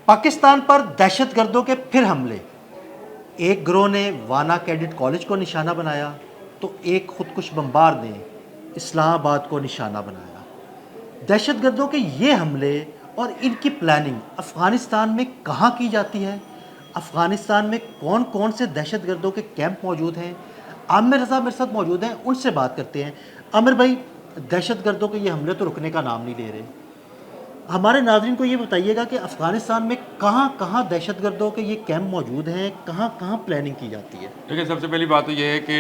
पाकिस्तान पर दहशतगर्दों के फिर हमले। एक गिरोह ने वाना कैडेट कॉलेज को निशाना बनाया तो एक खुदकुश बमबार ने इस्लामाबाद को निशाना बनाया। दहशतगर्दों के ये हमले और इनकी प्लानिंग अफ़गानिस्तान में कहाँ की जाती है, अफ़गानिस्तान में कौन कौन से दहशतगर्दों के कैंप मौजूद हैं, आमिर रज़ा मेरे साथ मौजूद हैं, उनसे बात करते हैं। आमिर भाई, दहशतगर्दों के ये हमले तो रुकने का नाम नहीं ले रहे। हमारे नाज़रीन को ये बताइएगा कि अफ़गानिस्तान में कहाँ कहाँ दहशतगर्दों के ये कैंप मौजूद हैं, कहाँ कहाँ प्लानिंग की जाती है। देखिए, सबसे पहली बात तो ये है कि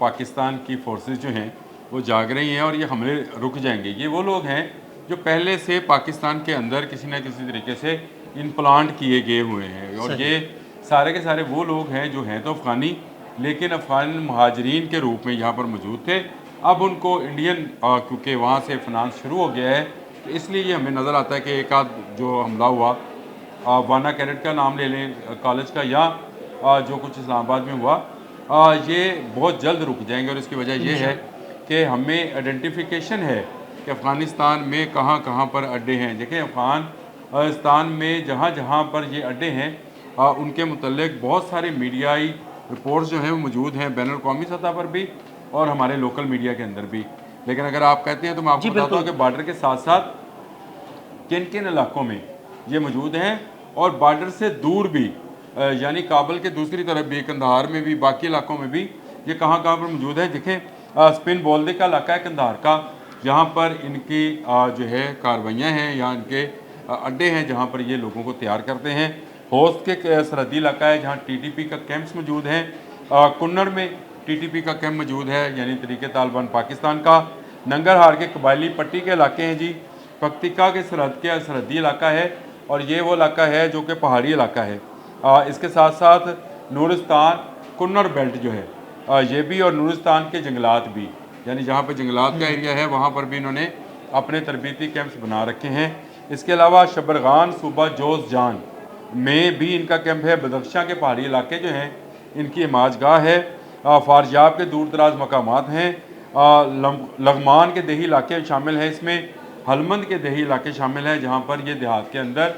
पाकिस्तान की फोर्सेस जो हैं वो जाग रही हैं और ये हमले रुक जाएंगे। ये वो लोग हैं जो पहले से पाकिस्तान के अंदर किसी न किसी तरीके से इम्प्लांट किए गए हुए हैं, और ये सारे के सारे वो लोग हैं जो हैं तो अफ़गानी, लेकिन अफ़गान महाजरीन के रूप में यहाँ पर मौजूद थे। अब उनको इंडियन क्योंकि वहाँ से फिनांस शुरू हो गया है, तो इसलिए ये हमें नज़र आता है कि एक आध जो हमला हुआ, वाना कैडेट का नाम ले लें कॉलेज का, या जो कुछ इस्लामाबाद में हुआ, ये बहुत जल्द रुक जाएंगे। और इसकी वजह यह है कि हमें आइडेंटिफिकेशन है कि अफ़गानिस्तान में कहाँ कहाँ पर अड्डे हैं। देखें, अफ़गानिस्तान में जहाँ जहाँ पर ये अड्डे हैं उनके मुतल्लिक बहुत सारे मीडियाई रिपोर्ट्स जो हैं वो मौजूद हैं, बैनुल अक़वामी सतह पर भी और हमारे लोकल मीडिया के अंदर भी। लेकिन अगर आप कहते हैं तो मैं आपको बताता हूँ कि बॉर्डर के साथ साथ किन किन इलाकों में ये मौजूद हैं, और बॉर्डर से दूर भी, यानी काबल के दूसरी तरफ भी, कंधार में भी, बाकी इलाकों में भी ये कहाँ कहाँ पर मौजूद है। देखें, स्पिन बोल्दे का इलाका है कंधार का, जहाँ पर इनकी जो है कार्रवाइयाँ हैं, या इनके अड्डे हैं जहाँ पर ये लोगों को तैयार करते हैं। होस्ट के सरहदी इलाका है जहाँ टीटीपी का कैंप्स मौजूद हैं। कुन्नर में टीटीपी का कैंप मौजूद है, यानी तरीके तालिबान पाकिस्तान का। नंगरहार के कबायली पट्टी के इलाके हैं जी। पक्तिका के सरहदी इलाका है, और ये वो इलाका है जो कि पहाड़ी इलाका है। इसके साथ साथ नूरिस्तान कुन्नर बेल्ट जो है ये भी, और नूरिस्तान के जंगलात भी, यानी जहाँ पर जंगलात का एरिया है वहाँ पर भी इन्होंने अपने तरबीती कैंप्स बना रखे हैं। इसके अलावा शबरगान सूबा जोश जान में भी इनका कैंप है। बदख्शां के पहाड़ी इलाके जो हैं इनकी इमाजगाह है। फारजाब के दूर दराज मकामात हैं। लगमान के देही इलाके शामिल हैं इसमें। हलमंद के देही इलाके शामिल हैं जहाँ पर ये देहात के अंदर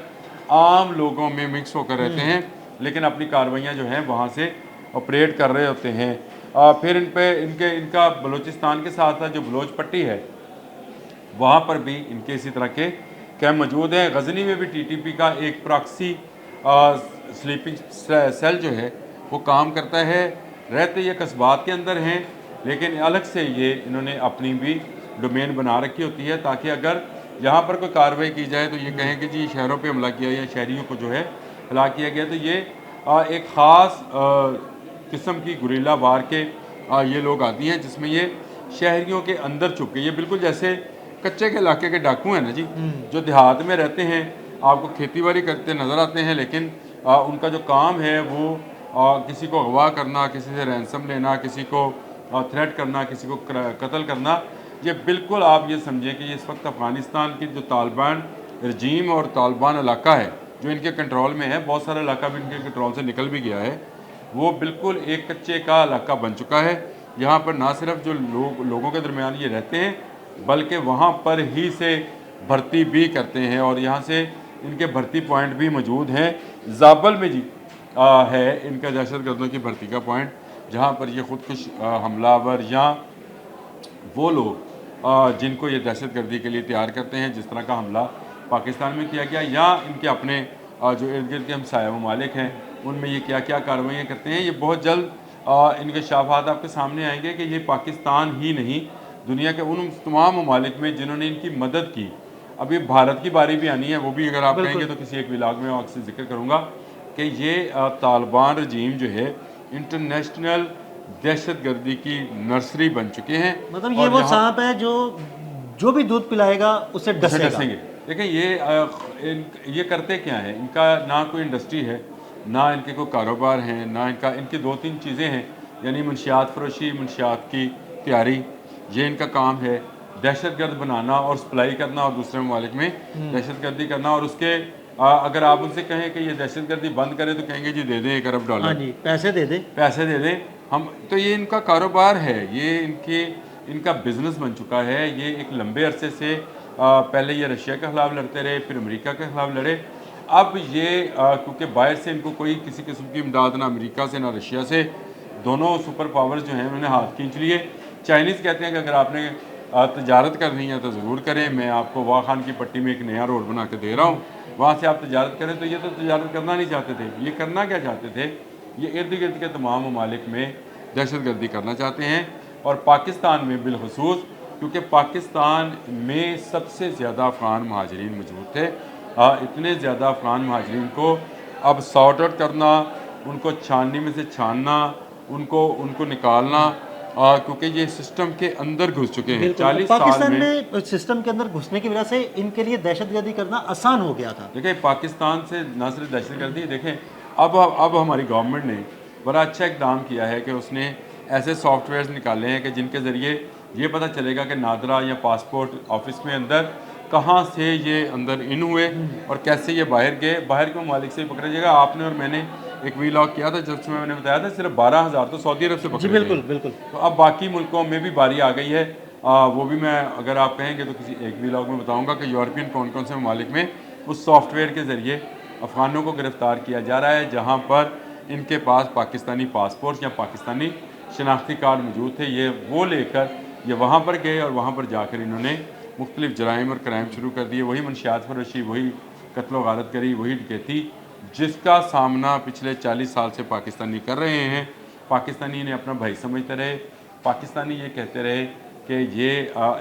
आम लोगों में मिक्स होकर रहते हैं, लेकिन अपनी कार्रवाइयाँ जो हैं वहाँ से ऑपरेट कर रहे होते हैं। फिर इनका बलूचिस्तान के साथ साथ जो बलोच पट्टी है वहाँ पर भी इनके इसी तरह के कैंप मौजूद हैं। गजनी में भी टीटीपी का एक प्रॉक्सी स्लीपिंग सेल जो है वो काम करता है। रहते ये कस्बात के अंदर हैं, लेकिन अलग से ये इन्होंने अपनी भी डोमेन बना रखी होती है, ताकि अगर यहाँ पर कोई कार्रवाई की जाए तो ये कहें कि जी शहरों पे हमला किया या शहरियों को जो है हलाक किया गया। तो ये एक ख़ास किस्म की गुरिल्ला वार के ये लोग आती हैं, जिसमें ये शहरियों के अंदर छुप के, ये बिल्कुल जैसे कच्चे के इलाके के डाकू हैं ना जी, जो देहात में रहते हैं, आपको खेती बाड़ी करते नज़र आते हैं, लेकिन उनका जो काम है वो किसी को अगवा करना, किसी से रैंसम लेना, किसी को थ्रेट करना, किसी को कत्ल करना। ये बिल्कुल आप ये समझें कि ये इस वक्त अफ़गानिस्तान की जो तालिबान रजीम और तालिबान इलाका है जो इनके कंट्रोल में है, बहुत सारा इलाका भी इनके कंट्रोल से निकल भी गया है, वो बिल्कुल एक कच्चे का इलाका बन चुका है। यहाँ पर ना सिर्फ जो लोगों के दरमियान ये रहते हैं, बल्कि वहाँ पर ही से भर्ती भी करते हैं, और यहाँ से इनके भर्ती पॉइंट भी मौजूद हैं। जाबल में जी है इनका दहशतगर्दों की भर्ती का पॉइंट, जहाँ पर ये खुदकुश हमलावर या वो लोग जिनको ये दहशतगर्दी के लिए तैयार करते हैं, जिस तरह का हमला पाकिस्तान में किया गया, या इनके अपने जो इर्द गिर्द के हमसाया ममालिक हैं उनमें ये क्या क्या कार्रवाइयाँ करते हैं। ये बहुत जल्द इनके शाफात आपके सामने आएंगे कि ये पाकिस्तान ही नहीं, दुनिया के उन तमाम ममालिक में जिन्होंने इनकी मदद की। अभी भारत की बारी भी आनी है, वो भी अगर आप कहेंगे तो किसी एक व्लॉग में आपसे जिक्र करूँगा कि ये तालिबान रजीम जो है इंटरनेशनल दहशतगर्दी की नर्सरी बन चुके हैं। मतलब ये वो सांप है जो भी दूध पिलाएगा उसे डसेंगे। देखें, ये करते क्या है, इनका ना कोई इंडस्ट्री है, ना इनके कोई कारोबार हैं, ना इनकी दो तीन चीज़ें हैं, यानी मनशियात फरोशी, मनशियात की तैयारी, ये इनका काम है। दहशतगर्द बनाना और सप्लाई करना, और दूसरे ममालिक में दहशतगर्दी करना, और उसके अगर आप उनसे कहें कि ये दहशतगर्दी बंद करें तो कहेंगे जी दे दें $1 अरब। हाँ जी, पैसे दे दें हम। तो ये इनका कारोबार है, ये इनका बिजनेस बन चुका है। ये एक लंबे अरसे से पहले ये रशिया के ख़िलाफ़ लड़ते रहे, फिर अमेरिका के ख़िलाफ़ लड़े, अब ये क्योंकि बाहर से इनको कोई किसी किस्म की इमदाद ना अमेरिका से ना रशिया से, दोनों सुपर पावर्स जो हैं उन्होंने हाथ खींच लिए। चाइनीज़ कहते हैं कि अगर आपने तजारत करनी है तो ज़रूर करें, मैं आपको वाह खान की पट्टी में एक नया रोड बना के दे रहा हूँ, वहाँ से आप तजारत करें। तो ये तो तजारत करना नहीं चाहते थे, ये करना क्या चाहते थे, ये इर्द गिर्द के तमाम ममालिक में दहशत गर्दी करना चाहते हैं, और पाकिस्तान में बिलखसूस, क्योंकि पाकिस्तान में सबसे ज़्यादा अफ़गान महाजरीन मौजूद थे। इतने ज़्यादा अफ़गान महाजरीन को अब सॉर्ट आउट करना, उनको छाननी में से छानना, उनको निकालना, क्योंकि ये सिस्टम के अंदर घुस चुके हैं। 40 साल पाकिस्तान में में सिस्टम के अंदर घुसने की वजह से इनके लिए दहशतगर्दी करना आसान हो गया था। देखें, पाकिस्तान से न सिर्फ दहशतगर्दी, देखें अब हमारी गवर्नमेंट ने बड़ा अच्छा इकदाम किया है कि उसने ऐसे सॉफ्टवेयर्स निकाले हैं कि जिनके ज़रिए ये पता चलेगा कि नादरा या पासपोर्ट ऑफिस में अंदर कहाँ से ये अंदर इन हुए और कैसे ये बाहर गए। बाहर के ममालिक से भी पकड़ा जाएगा। आपने और मैंने एक वीलॉग किया था जिसमें मैंने बताया था सिर्फ 12,000 तो सऊदी अरब से पकड़े बिल्कुल गए। बिल्कुल। तो अब बाकी मुल्कों में भी बारी आ गई है। वो भी मैं, अगर आप कहेंगे तो किसी एक वीलॉग में बताऊंगा कि यूरोपियन कौन कौन से ममालिक में उस सॉफ्टवेयर के ज़रिए अफ़गानों को गिरफ़्तार किया जा रहा है जहाँ पर इनके पास पाकिस्तानी पासपोर्ट या पाकिस्तानी शनाख्ती कार्ड मौजूद थे। ये वो लेकर ये वहाँ पर गए और वहाँ पर जाकर इन्होंने मुख्तलिफ जराइम और क्राइम शुरू कर दिए। वही मनशियात फरोशी, वही कत्ल व गारत करी, वही डकैती, जिसका सामना पिछले 40 साल से पाकिस्तानी कर रहे हैं। पाकिस्तानी इन्हें अपना भाई समझते रहे, पाकिस्तानी ये कहते रहे कि ये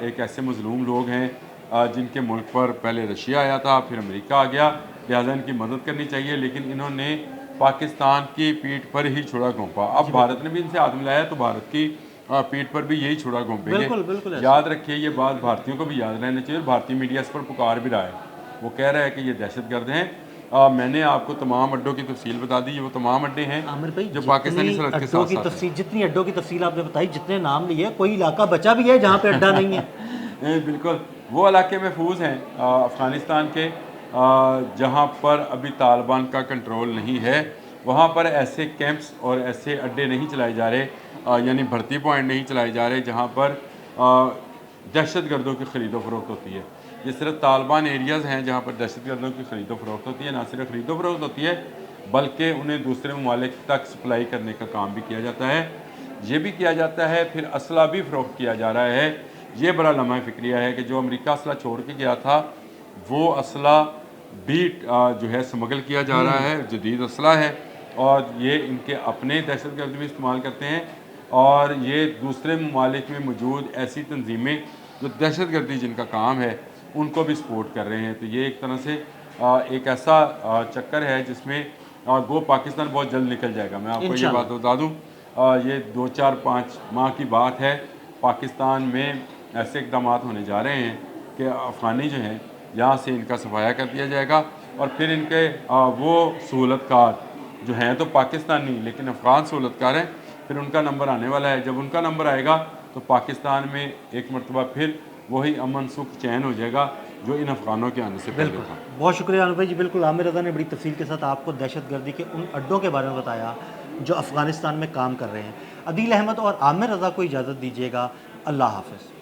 एक ऐसे मजलूम लोग हैं जिनके मुल्क पर पहले रशिया आया था, फिर अमेरिका आ गया, लिहाजा इनकी मदद करनी चाहिए। लेकिन इन्होंने पाकिस्तान की पीठ पर ही छुरा घोंपा। अब भारत ने भी इनसे हाथ मिलाया तो भारत की पीठ पर भी यही छुरा घोंपेंगे। बिल्कुल बिल्कुल ऐसा। याद रखिए, ये बात भारतीयों को भी याद रहना चाहिए और भारतीय मीडिया इस पर पुकार भी रहा है। वो कह रहा है कि ये दहशतगर्द हैं। मैंने आपको तमाम अड्डों की तफसील बता दी। ये वो तमाम अड्डे हैं आमिर भाई, जो पाकिस्तानी सरहद के अड्डों साथ की साथ हैं। तफसील, जितनी अड्डों की तफसील आपने बताई, जितने नाम लिए, कोई इलाका बचा भी है जहाँ पे अड्डा नहीं है। बिल्कुल, वो इलाके महफूज हैं अफ़गानिस्तान के जहाँ पर अभी तालिबान का कंट्रोल नहीं है। वहाँ पर ऐसे कैंप्स और ऐसे अड्डे नहीं चलाए जा रहे, यानी भर्ती पॉइंट नहीं चलाए जा रहे जहाँ पर दहशतगर्दों की ख़रीदो फरोख्त होती है। ये सिर्फ तालिबान एरियाज़ हैं जहाँ पर दहशतगर्दों की ख़रीदो फरोख्त होती है। ना सिर्फ ख़रीदो फरोख्त होती है बल्कि उन्हें दूसरे ममालिक तक सप्लाई करने का काम भी किया जाता है। ये भी किया जाता है, फिर असला भी फ़रोख्त किया जा रहा है। ये बड़ा लम्हा फ़िक्रिया है कि जो अमेरिका असला छोड़ के गया था वो असला भी जो है स्मगल किया जा रहा है, जदीद असला है, और ये इनके अपने दहशतगर्द भी इस्तेमाल करते हैं, और ये दूसरे ममालिक में मौजूद ऐसी तंजीमें जो दहशतगर्दी जिनका काम है उनको भी सपोर्ट कर रहे हैं। तो ये एक तरह से एक ऐसा चक्कर है जिसमें गो पाकिस्तान बहुत जल्द निकल जाएगा। मैं आपको ये बात बता दूँ, ये 2-4-5 माह की बात है। पाकिस्तान में ऐसे इकदाम होने जा रहे हैं कि अफ़गानी जो हैं यहाँ से इनका सफाया कर दिया जाएगा, और फिर इनके वो सहूलतकार जो हैं तो पाकिस्तानी लेकिन अफ़गान सहूलतकार हैं, फिर उनका नंबर आने वाला है। जब उनका नंबर आएगा तो पाकिस्तान में एक मरतबा फिर वही अमन सुख चैन हो जाएगा जो इन अफ़गानों के आने से पहले था। बहुत शुक्रिया अनु भाई जी। बिल्कुल, आमिर रज़ा ने बड़ी तफसील के साथ आपको दहशतगर्दी के उन अड्डों के बारे में बताया जो अफ़गानिस्तान में काम कर रहे हैं। अदील अहमद और आमिर रज़ा को इजाज़त दीजिएगा। अल्लाह हाफ़िज़।